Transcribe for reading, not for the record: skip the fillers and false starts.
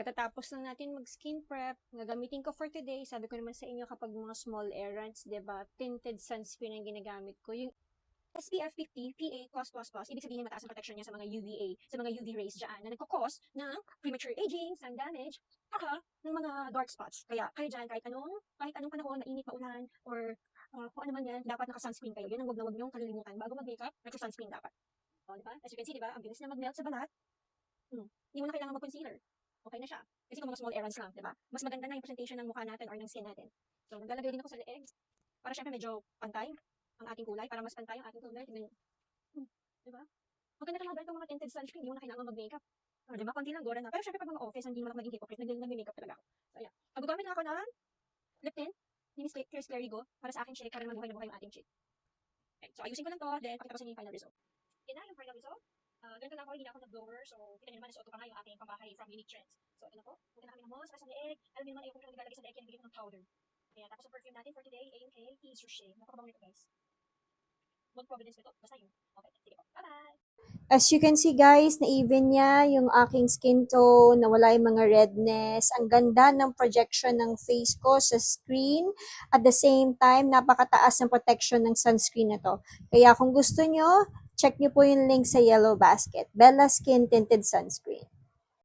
Katatapos lang natin mag-skin prep, gagamitin ko for today. Sabi ko naman sa inyo kapag mga small errands, 'di ba? Tinted sunscreen ang ginagamit ko. Yung SPF 50 PA+++, ibig sabihin mataas ang protection niya sa mga UVA, sa mga UV rays dyan na nagkakos ng premature aging, sun damage, saka ng mga dark spots. Kaya dyan, kahit anong panahon, mainit, maulan, or kung ano man yan, dapat naka-sunscreen kayo. Yan ang wag na wag niyong kalilimutan. Bago mag-makeup, naka-sunscreen dapat. O, diba? As you can see, diba? Ang bilis na mag-melt sa balat. Hindi mo na kailangan mag-concealer. Okay na siya. Kasi kung mga small errands lang, diba? Mas maganda na yung presentation ng mukha natin or ng skin natin. So, naglalagay din ako sa leeg. Para syempre medyo pantay ang ating kulay. Para mas pantay ang ating kulay. Tignan nyo. Diba? Maganda talaga itong mga tinted sunscreen. Hindi mo na kailangan mag-makeup. Diba? Konti lang, gora na. Pero syempre pag mga office, hindi mo na maging hypocrite. Nag-makeup talaga ako. So, ayan. Magagamit na ako ng lip tint. Ni Miss Claire's Clarigo. Para sa aking shade. Para mabuhay na buhay yung ating shade. Okay. So, ayusin ko lang to. Then, pakita ko sa inyo yung final result. Yan na yung final result. Ganito lang ako, hindi na ako nag-blower. So, kita nyo naman, nasuot ko pa nga yung aking pambahay from Unique Trends. So, ito na po. Punta na kami ng mall, saka sa leeg. Alam niyo naman, ayoko ko lang nilalagay sa leeg, yan bigay ko ng powder. Ayan, tapos ang perfume natin for today, A&K, Tease Your Shade. Napakabango nito, guys. Mag-Providence nito. Basta yun. Okay, sige po. Bye-bye! As you can see guys, na-even niya yung aking skin tone, nawala yung mga redness. Ang ganda ng projection ng face ko sa screen. At the same time, napakataas ng protection ng sunscreen na to. Kaya kung gusto nyo, check nyo po yung link sa Yellow Basket. Bella Skin Tinted Sunscreen.